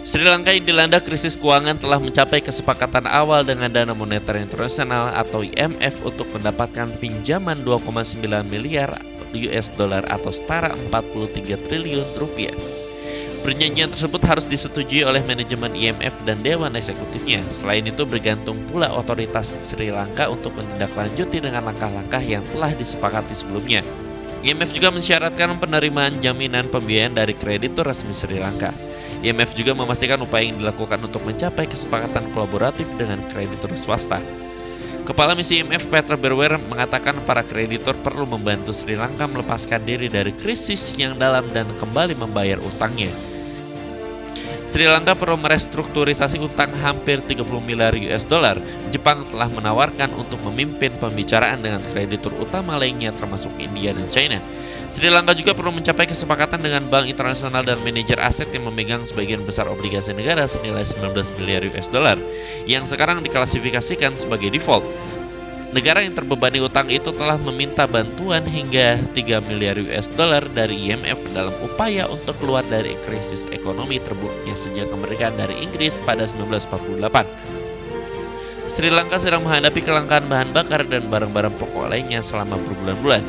Sri Lanka yang dilanda krisis keuangan telah mencapai kesepakatan awal dengan Dana Moneter Internasional atau IMF untuk mendapatkan pinjaman 2,9 miliar US dollar atau setara 43 triliun rupiah. Perjanjian tersebut harus disetujui oleh manajemen IMF dan Dewan Eksekutifnya. Selain itu bergantung pula otoritas Sri Lanka untuk menindaklanjuti dengan langkah-langkah yang telah disepakati sebelumnya. IMF juga mensyaratkan penerimaan jaminan pembiayaan dari kreditur resmi Sri Lanka. IMF juga memastikan upaya yang dilakukan untuk mencapai kesepakatan kolaboratif dengan kreditur swasta. Kepala Misi IMF Peter Berwer mengatakan para kreditur perlu membantu Sri Lanka melepaskan diri dari krisis yang dalam dan kembali membayar utangnya. Sri Lanka perlu merestrukturisasi utang hampir 30 miliar US dollar. Jepang telah menawarkan untuk memimpin pembicaraan dengan kreditur utama lainnya termasuk India dan China. Sri Lanka juga perlu mencapai kesepakatan dengan Bank Internasional dan manajer aset yang memegang sebagian besar obligasi negara senilai 19 miliar US dollar yang sekarang diklasifikasikan sebagai default. Negara yang terbebani utang itu telah meminta bantuan hingga 3 miliar US dollar dari IMF dalam upaya untuk keluar dari krisis ekonomi terburuknya sejak kemerdekaan dari Inggris pada 1948. Sri Lanka sedang menghadapi kelangkaan bahan bakar dan barang-barang pokok lainnya selama berbulan-bulan.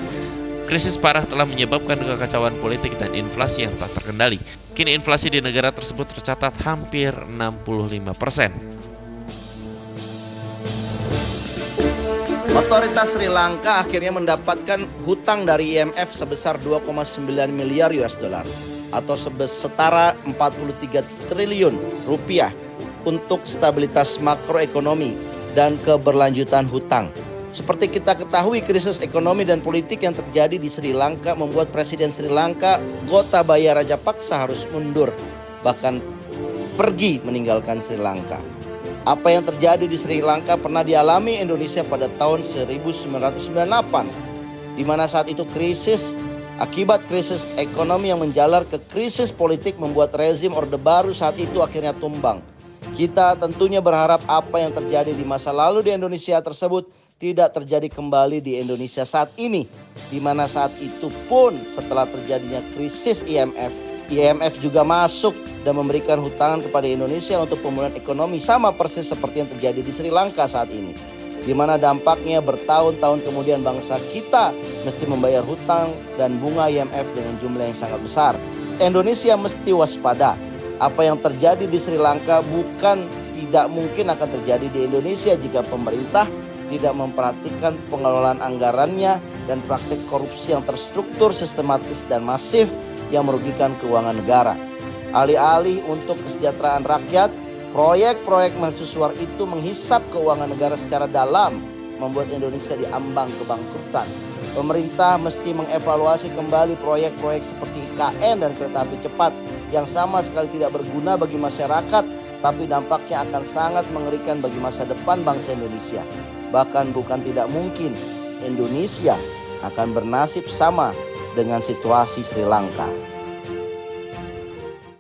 Krisis parah telah menyebabkan kekacauan politik dan inflasi yang tak terkendali. Kini inflasi di negara tersebut tercatat hampir 65%. Otoritas Sri Lanka akhirnya mendapatkan hutang dari IMF sebesar 2,9 miliar US dollar atau setara 43 triliun rupiah untuk stabilitas makroekonomi dan keberlanjutan hutang. Seperti kita ketahui, krisis ekonomi dan politik yang terjadi di Sri Lanka membuat Presiden Sri Lanka Gotabaya Rajapaksa harus mundur, bahkan pergi meninggalkan Sri Lanka. Apa yang terjadi di Sri Lanka pernah dialami Indonesia pada tahun 1998, di mana saat itu akibat krisis ekonomi yang menjalar ke krisis politik membuat rezim Orde Baru saat itu akhirnya tumbang. Kita tentunya berharap apa yang terjadi di masa lalu di Indonesia tersebut tidak terjadi kembali di Indonesia saat ini, di mana saat itu pun setelah terjadinya krisis IMF juga masuk dan memberikan hutang kepada Indonesia untuk pemulihan ekonomi sama persis seperti yang terjadi di Sri Lanka saat ini, di mana dampaknya bertahun-tahun kemudian bangsa kita mesti membayar hutang dan bunga IMF dengan jumlah yang sangat besar. Indonesia mesti waspada. Apa yang terjadi di Sri Lanka bukan tidak mungkin akan terjadi di Indonesia jika pemerintah tidak memperhatikan pengelolaan anggarannya dan praktik korupsi yang terstruktur, sistematis dan masif yang merugikan keuangan negara. Alih-alih untuk kesejahteraan rakyat, proyek-proyek mercusuar itu menghisap keuangan negara secara dalam, membuat Indonesia diambang kebangkrutan. Pemerintah mesti mengevaluasi kembali proyek-proyek seperti IKN dan kereta api cepat yang sama sekali tidak berguna bagi masyarakat, tapi dampaknya akan sangat mengerikan bagi masa depan bangsa Indonesia. Bahkan bukan tidak mungkin Indonesia akan bernasib sama dengan situasi Sri Lanka.